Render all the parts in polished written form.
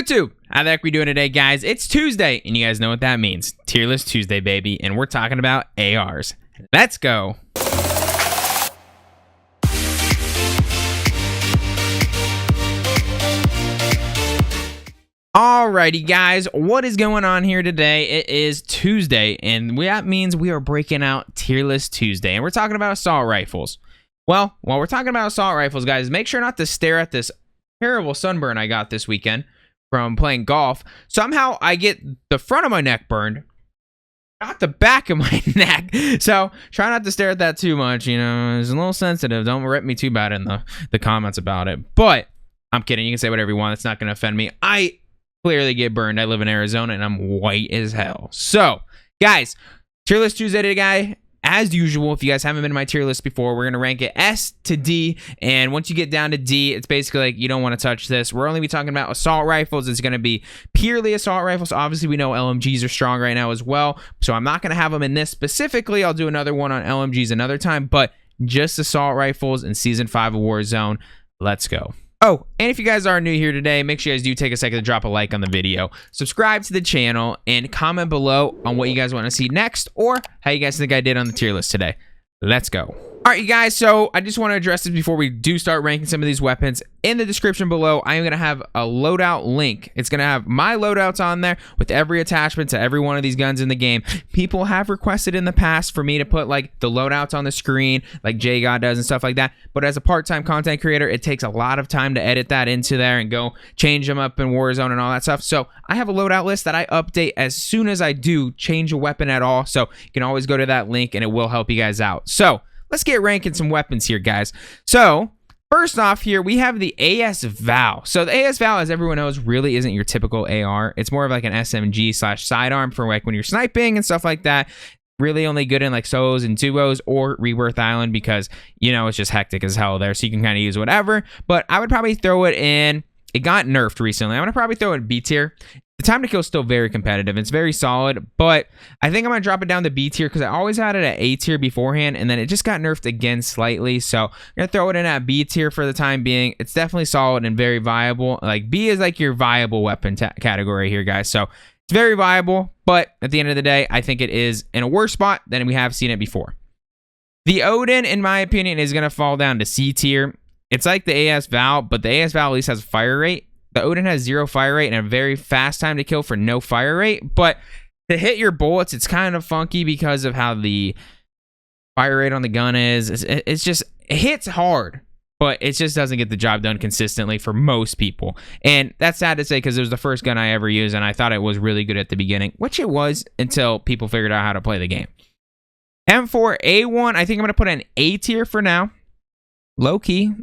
YouTube? How the heck we doing today, guys? It's Tuesday, and you guys know what that means. Tier List Tuesday, baby, and we're talking about ARs. Let's go. Alrighty, guys, what is going on here today? It is Tuesday, and that means we are breaking out Tier List Tuesday, and we're talking about assault rifles. Well, while we're talking about assault rifles, guys, make sure not to stare at this terrible sunburn I got this weekend from playing golf. Somehow I get the front of my neck burned, not the back of my neck. So try not to stare at that too much. You know, it's a little sensitive. Don't rip me too bad in the comments about it. But I'm kidding. You can say whatever you want. It's not going to offend me. I clearly get burned. I live in Arizona and I'm white as hell. So guys, Tier List Tuesday today. As usual, if you guys haven't been to my tier list before, we're going to rank it S to D. And once you get down to D, it's basically like you don't want to touch this. We're only be talking about assault rifles. It's going to be purely assault rifles. Obviously, we know LMGs are strong right now as well. So I'm not going to have them in this specifically. I'll do another one on LMGs another time. But just assault rifles in Season 5 of Warzone. Let's go. Oh, and if you guys are new here today, make sure you guys do take a second to drop a like on the video, subscribe to the channel, and comment below on what you guys want to see next or how you guys think I did on the tier list today. Let's go. All right, you guys, so I just want to address this before we do start ranking some of these weapons. In the description below, I am going to have a loadout link. It's going to have my loadouts on there with every attachment to every one of these guns in the game. People have requested in the past for me to put like the loadouts on the screen like J God does and stuff like that. But as a part-time content creator, it takes a lot of time to edit that into there and go change them up in Warzone and all that stuff. So I have a loadout list that I update as soon as I do change a weapon at all. So you can always go to that link and it will help you guys out. So let's get ranking some weapons here, guys. So first off here, we have the AS-Val. So the AS-Val, as everyone knows, really isn't your typical AR. It's more of like an SMG slash sidearm for like when you're sniping and stuff like that. Really only good in like solos and duos or Rebirth Island because, you know, it's just hectic as hell there. So you can kind of use whatever. But I would probably throw it in. It got nerfed recently. I'm going to probably throw it in B tier. The time to kill is still very competitive. It's very solid, but I think I'm going to drop it down to B tier because I always had it at A tier beforehand, and then it just got nerfed again slightly. So I'm going to throw it in at B tier for the time being. It's definitely solid and very viable. Like B is like your viable weapon category here, guys. So it's very viable, but at the end of the day, I think it is in a worse spot than we have seen it before. The Odin, in my opinion, is going to fall down to C tier. It's like the AS-Val, but the AS-Val at least has fire rate. The Odin has 0 fire rate and a very fast time to kill for no fire rate. But to hit your bullets, it's kind of funky because of how the fire rate on the gun is. It's just, it hits hard, but it just doesn't get the job done consistently for most people. And that's sad to say because it was the first gun I ever used, and I thought it was really good at the beginning, which it was until people figured out how to play the game. M4A1, I think I'm going to put an A tier for now. Low-key,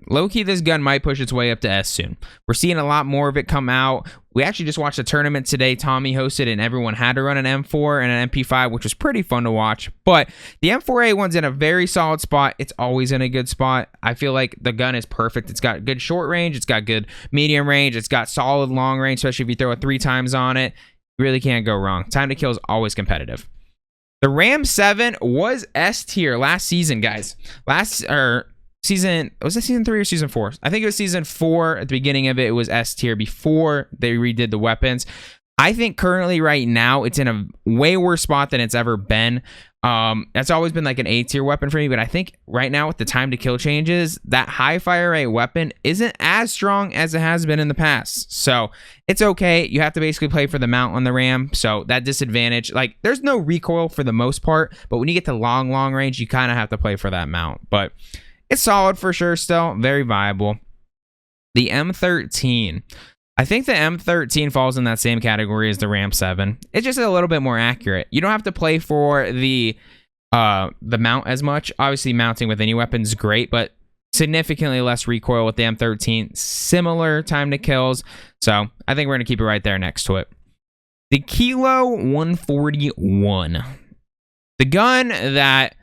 this gun might push its way up to S soon. We're seeing a lot more of it come out. We actually just watched a tournament today. Tommy hosted, and everyone had to run an M4 and an MP5, which was pretty fun to watch. But the M4A1's in a very solid spot. It's always in a good spot. I feel like the gun is perfect. It's got good short range. It's got good medium range. It's got solid long range, especially if you throw it 3 times on it. You really can't go wrong. Time to kill is always competitive. The Ram 7 was S tier last season, guys. Season, was it season 3 or season 4? I think it was season 4. At the beginning of it, it was S tier before they redid the weapons. I think currently right now it's in a way worse spot than it's ever been. That's always been like an A tier weapon for me, but I think right now with the time to kill changes, that high fire rate weapon isn't as strong as it has been in the past. So it's okay. You have to basically play for the mount on the Ram. So that disadvantage, like there's no recoil for the most part, but when you get to long range, you kind of have to play for that mount. But it's solid for sure still, very viable. The M13. I think the M13 falls in that same category as the Ram 7. It's just a little bit more accurate. You don't have to play for the mount as much. Obviously, mounting with any weapon is great, but significantly less recoil with the M13. Similar time to kills. So I think we're going to keep it right there next to it. The Kilo 141. The gun that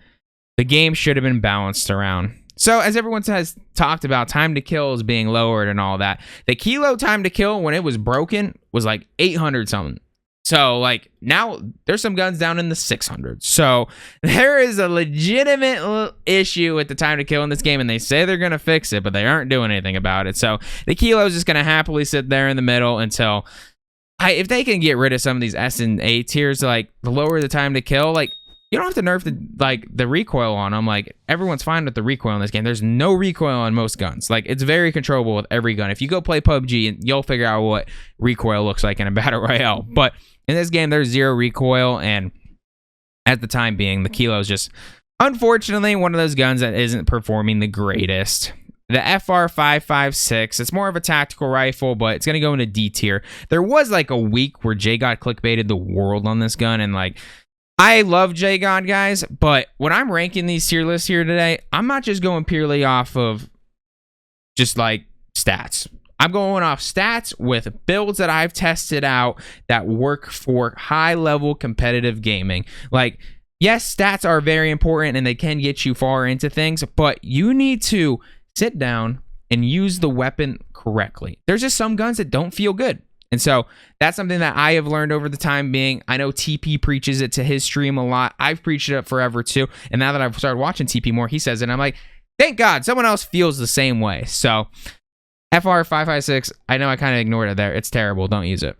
the game should have been balanced around. So as everyone has talked about, time to kill is being lowered and all that. The Kilo time to kill when it was broken was like 800 something. So like now there's some guns down in the 600s. So there is a legitimate issue with the time to kill in this game, and they say they're going to fix it, but they aren't doing anything about it. So the Kilo is just going to happily sit there in the middle until if they can get rid of some of these S and A tiers, like the lower the time to kill, like you don't have to nerf the recoil on them. Like everyone's fine with the recoil in this game. There's no recoil on most guns. Like it's very controllable with every gun. If you go play PUBG, you'll figure out what recoil looks like in a battle royale. But in this game, there's zero recoil, and at the time being, the Kilo is just unfortunately one of those guns that isn't performing the greatest. The ffar 5.56, it's more of a tactical rifle, but it's going to go into D tier. There was like a week where J God clickbaited the world on this gun, and like, I love J God, guys, but when I'm ranking these tier lists here today, I'm not just going purely off of just like stats. I'm going off stats with builds that I've tested out that work for high-level competitive gaming. Like, yes, stats are very important and they can get you far into things, but you need to sit down and use the weapon correctly. There's just some guns that don't feel good. And so that's something that I have learned over the time being. I know TP preaches it to his stream a lot. I've preached it forever too. And now that I've started watching TP more, he says it. And I'm like, thank God someone else feels the same way. So ffar 5.56, I know I kind of ignored it there. It's terrible. Don't use it.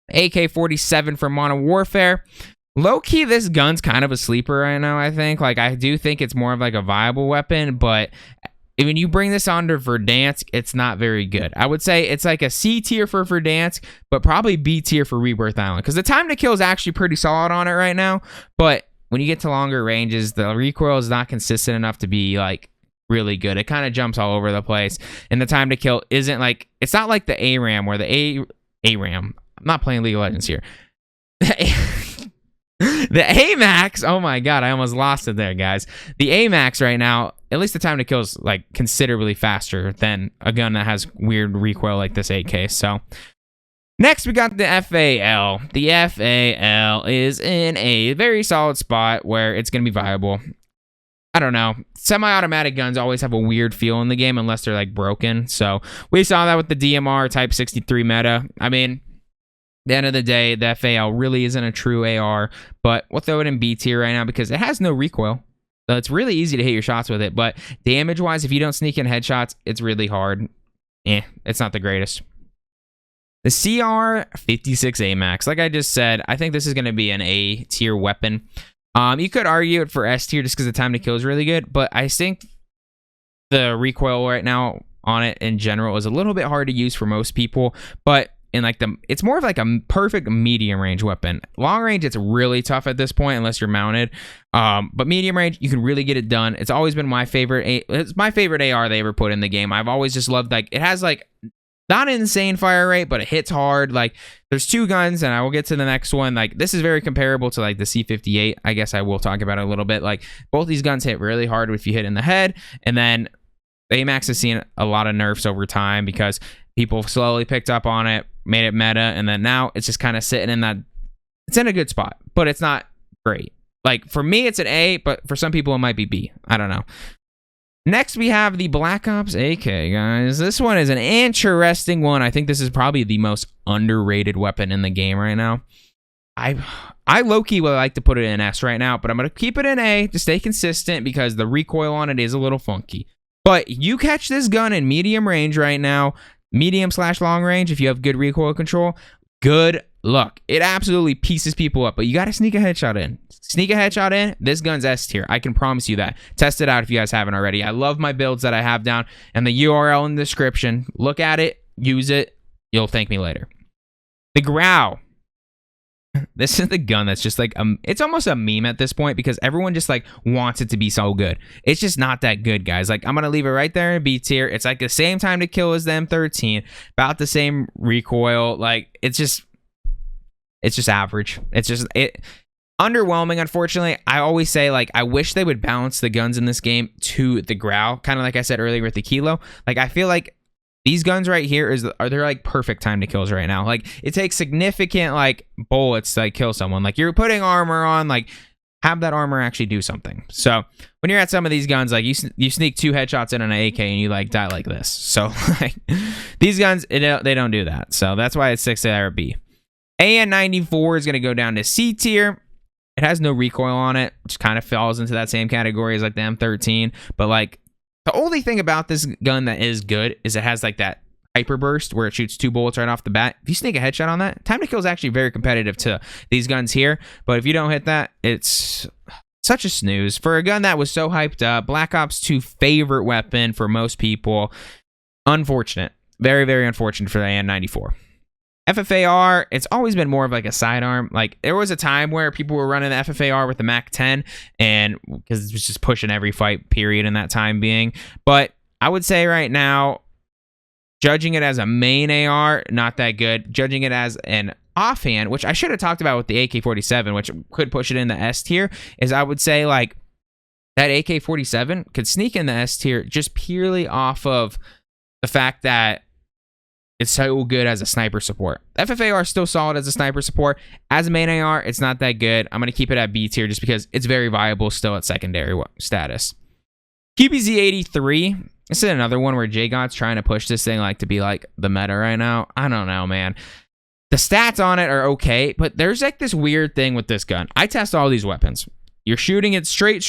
AK-47 for Modern Warfare. Low-key, this gun's kind of a sleeper right now, I think. Like, I do think it's more of like a viable weapon, but when you bring this onto Verdansk, it's not very good. I would say it's like a C tier for Verdansk, but probably B tier for Rebirth Island, because the time to kill is actually pretty solid on it right now. But when you get to longer ranges, the recoil is not consistent enough to be like really good. It kind of jumps all over the place, and the time to kill isn't like, it's not like the ARAM where the ARAM. I'm not playing League of Legends here. The Amax, oh my God, I almost lost it there, guys. The Amax right now, at least the time to kill is like considerably faster than a gun that has weird recoil like this AK. So next we got the FAL. The FAL is in a very solid spot where it's going to be viable. I don't know. Semi-automatic guns always have a weird feel in the game unless they're like broken. So we saw that with the DMR Type 63 meta. I mean, at the end of the day, the FAL really isn't a true AR, but we'll throw it in B tier right now because it has no recoil. So it's really easy to hit your shots with it, but damage-wise, if you don't sneak in headshots, it's really hard. It's not the greatest. The Cr-56a Max, like I just said, I think this is going to be an A tier weapon. You could argue it for S tier just because the time to kill is really good, but I think the recoil right now on it in general is a little bit hard to use for most people, but in like it's more of like a perfect medium range weapon. Long range, it's really tough at this point unless you're mounted. But medium range, you can really get it done. It's always been my favorite. It's my favorite AR they ever put in the game. I've always just loved, like, it has like not an insane fire rate, but it hits hard. Like, there's two guns, and I will get to the next one. Like, this is very comparable to like the C-58. I guess I will talk about it a little bit. Like, both these guns hit really hard if you hit in the head, and then the Amax has seen a lot of nerfs over time because people slowly picked up on it, made it meta, and then now it's just kind of sitting in that, it's in a good spot, but it's not great. Like, for me, it's an A, but for some people, it might be B. I don't know. Next, we have the Black Ops AK, guys. This one is an interesting one. I think this is probably the most underrated weapon in the game right now. I low-key would like to put it in S right now, but I'm going to keep it in A to stay consistent because the recoil on it is a little funky. But you catch this gun in medium range right now, medium/long range, if you have good recoil control, good luck. It absolutely pieces people up, but you got to sneak a headshot in. Sneak a headshot in, this gun's S tier. I can promise you that. Test it out if you guys haven't already. I love my builds that I have down, and the URL in the description. Look at it, use it, you'll thank me later. The Growl. This is the gun that's just like, it's almost a meme at this point because everyone just like wants it to be so good. It's just not that good, guys. Like, I'm going to leave it right there in B tier. It's like the same time to kill as the M13, about the same recoil. Like, it's just average. It's just, underwhelming, unfortunately. I always say, like, I wish they would balance the guns in this game to the Growl, kind of like I said earlier with the Kilo. Like, I feel like these guns right here they're like perfect time to kills right now. Like, it takes significant like bullets to like kill someone. Like, you're putting armor on, like, have that armor actually do something. So when you're at some of these guns, like, you sneak 2 headshots in an AK and you like die like this. So like, these guns, they don't do that. So that's why it's 6 or B. AN-94 is going to go down to C tier. It has no recoil on it, which kind of falls into that same category as like the M13. But like, the only thing about this gun that is good is it has like that hyper burst where it shoots 2 bullets right off the bat. If you sneak a headshot on that, time to kill is actually very competitive to these guns here. But if you don't hit that, it's such a snooze for a gun that was so hyped up. Black Ops 2 favorite weapon for most people. Unfortunate. Very, very unfortunate for the AN-94. FFAR, it's always been more of like a sidearm. Like, there was a time where people were running the FFAR with the MAC-10, and because it was just pushing every fight, period, in that time being. But I would say right now, judging it as a main AR, not that good. Judging it as an offhand, which I should have talked about with the AK-47, which could push it in the S tier, is I would say like that AK-47 could sneak in the S tier just purely off of the fact that it's so good as a sniper support. FFAR is still solid as a sniper support. As a main AR, it's not that good. I'm going to keep it at B tier just because it's very viable still at secondary status. QBZ-83. This is another one where J-God's trying to push this thing like to be like the meta right now. I don't know, man. The stats on it are okay, but there's like this weird thing with this gun. I test all these weapons. You're shooting it straight,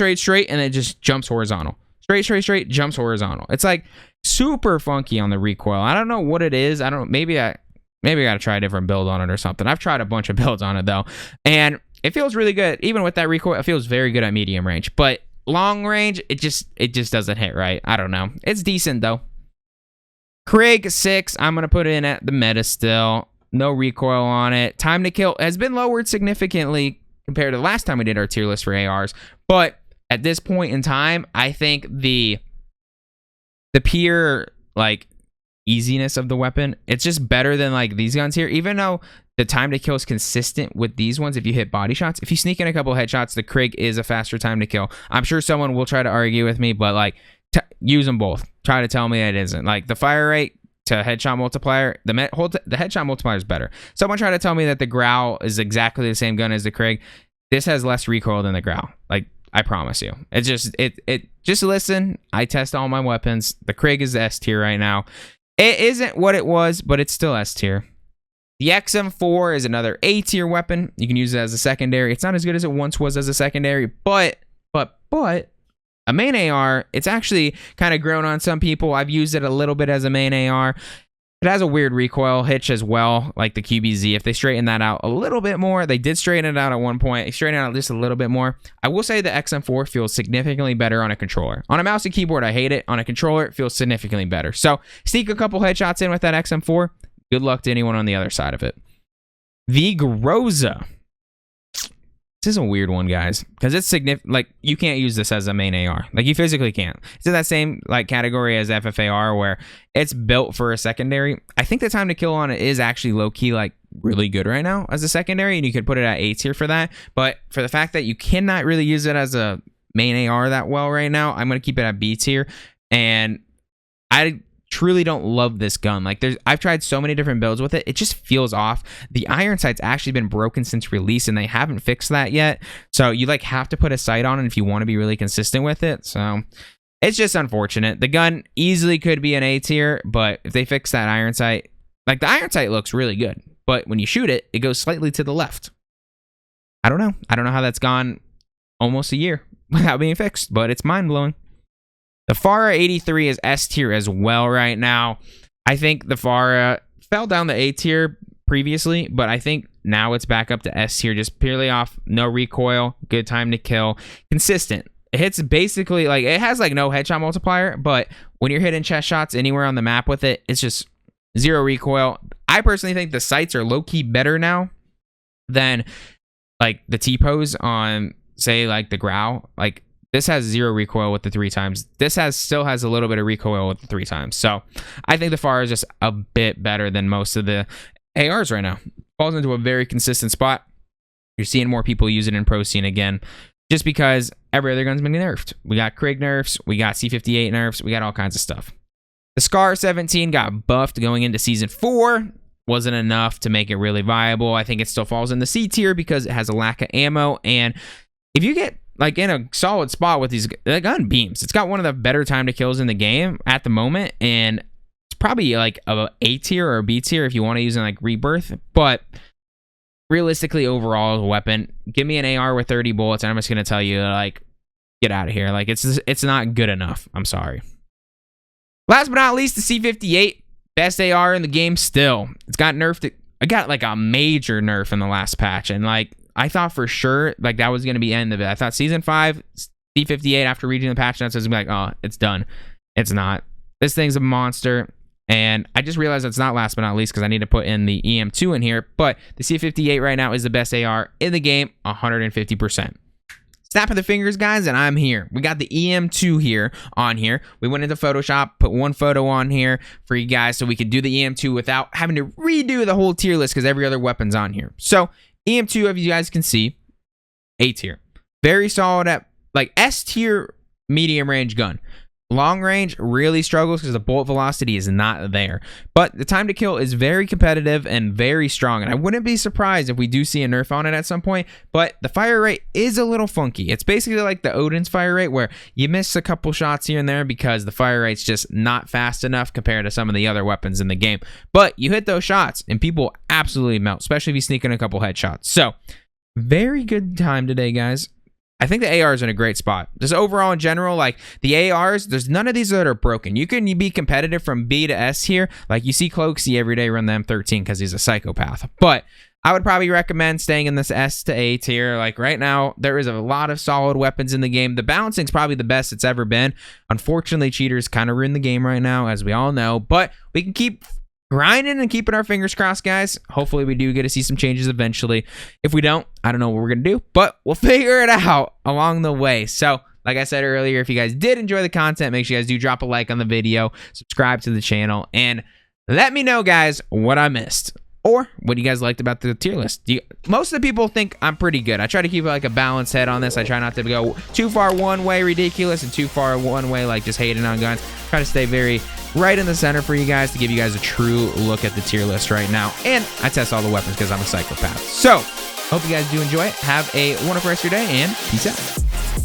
and it just jumps horizontal. Straight, jumps horizontal. It's like super funky on the recoil. I don't know what it is. I don't. Maybe I gotta try a different build on it or something. I've tried a bunch of builds on it though, and it feels really good. Even with that recoil, it feels very good at medium range. But long range, it just doesn't hit right. I don't know. It's decent though. Cr-56, I'm gonna put it in at the meta still. No recoil on it. Time to kill has been lowered significantly compared to the last time we did our tier list for ARs. But at this point in time, I think the pure like easiness of the weapon, it's just better than like these guns here. Even though the time to kill is consistent with these ones, if you hit body shots, if you sneak in a couple headshots, the Crig is a faster time to kill. I'm sure someone will try to argue with me, but like use them both. Try to tell me it isn't. Like the fire rate to headshot multiplier, the headshot multiplier is better. Someone tried to tell me that the Growl is exactly the same gun as the Crig. This has less recoil than the Growl. Like, I promise you. It's just just listen. I test all my weapons. The Crig is S tier right now. It isn't what it was, but it's still S tier. The XM4 is another A tier weapon. You can use it as a secondary. It's not as good as it once was as a secondary, but a main AR, it's actually kind of grown on some people. I've used it a little bit as a main AR. It has a weird recoil hitch as well, like the QBZ. If they straighten that out a little bit more, they did straighten it out at one point. They straightened it out just a little bit more. I will say the XM4 feels significantly better on a controller. On a mouse and keyboard, I hate it. On a controller, it feels significantly better. So sneak a couple headshots in with that XM4. Good luck to anyone on the other side of it. The Groza. This is a weird one, guys, because it's significant. Like, you can't use this as a main AR. Like, you physically can't. It's in that same like category as FFAR, where it's built for a secondary. I think the time to kill on it is actually low key like really good right now as a secondary, and you could put it at A tier for that. But for the fact that you cannot really use it as a main AR that well right now, I'm gonna keep it at B tier. And I truly don't love this gun. Like, I've tried so many different builds with it. It just feels off. The iron sight's actually been broken since release, and they haven't fixed that yet. So you like have to put a sight on it if you want to be really consistent with it. So it's just unfortunate. The gun easily could be an A tier, but if they fix that iron sight, like the iron sight looks really good, but when you shoot it, it goes slightly to the left. I don't know. I don't know how that's gone almost a year without being fixed, but it's mind-blowing. The Pharah 83 is S tier as well right now. I think the Pharah fell down the A tier previously, but I think now it's back up to S tier just purely off no recoil, good time to kill, consistent. It hits basically like, it has like no headshot multiplier, but when you're hitting chest shots anywhere on the map with it, it's just zero recoil. I personally think the sights are low-key better now than like the T-pose on, say, like the Growl. Like, this has zero recoil with the 3x. This still has a little bit of recoil with the 3x. So I think the Pharah is just a bit better than most of the ARs right now. Falls into a very consistent spot. You're seeing more people use it in pro scene again, just because every other gun's been nerfed. We got Crig nerfs, we got C-58 nerfs, we got all kinds of stuff. The Scar-17 got buffed going into Season 4. Wasn't enough to make it really viable. I think it still falls in the C tier because it has a lack of ammo. And if you get like in a solid spot with the gun beams, it's got one of the better time to kills in the game at the moment, and it's probably like a A tier or a B tier if you want to use it in like Rebirth. But realistically, overall, as a weapon, give me an AR with 30 bullets, and I'm just gonna tell you, like, get out of here. Like, it's not good enough. I'm sorry. Last but not least, the C-58. Best AR in the game still. It's got nerfed. I got like a major nerf in the last patch, and like I thought for sure like that was gonna be the end of it. I thought season 5, C58 after reading the patch notes was gonna be like, oh, it's done. It's not. This thing's a monster. And I just realized it's not last but not least because I need to put in the EM2 in here. But the C58 right now is the best AR in the game, 150%. Snap of the fingers, guys, and I'm here. We got the EM2 here on here. We went into Photoshop, put one photo on here for you guys so we could do the EM2 without having to redo the whole tier list because every other weapon's on here. So EM2, as you guys can see, A tier. Very solid at like S tier medium range gun. Long range really struggles because the bullet velocity is not there. But the time to kill is very competitive and very strong. And I wouldn't be surprised if we do see a nerf on it at some point. But the fire rate is a little funky. It's basically like the Odin's fire rate where you miss a couple shots here and there because the fire rate's just not fast enough compared to some of the other weapons in the game. But you hit those shots and people absolutely melt, especially if you sneak in a couple headshots. So very good time today, guys. I think the AR is in a great spot. Just overall in general, like the ARs, there's none of these that are broken. You can be competitive from B to S here. Like you see Cloaksy every day run the M13 because he's a psychopath. But I would probably recommend staying in this S to A tier. Like right now, there is a lot of solid weapons in the game. The balancing is probably the best it's ever been. Unfortunately, cheaters kind of ruin the game right now, as we all know. But we can keep grinding and keeping our fingers crossed, guys. Hopefully we do get to see some changes eventually. If we don't, I don't know what we're gonna do, but we'll figure it out along the way. So like I said earlier, if you guys did enjoy the content, make sure you guys do drop a like on the video, subscribe to the channel, and let me know, guys, what I missed or what you guys liked about the tier list. Most of the people think I'm pretty good. I try to keep like a balanced head on this. I try not to go too far one way ridiculous and too far one way like just hating on guns. Try to stay very right in the center for you guys to give you guys a true look at the tier list right now. And I test all the weapons because I'm a psychopath. So hope you guys do enjoy it. Have a wonderful rest of your day and peace out.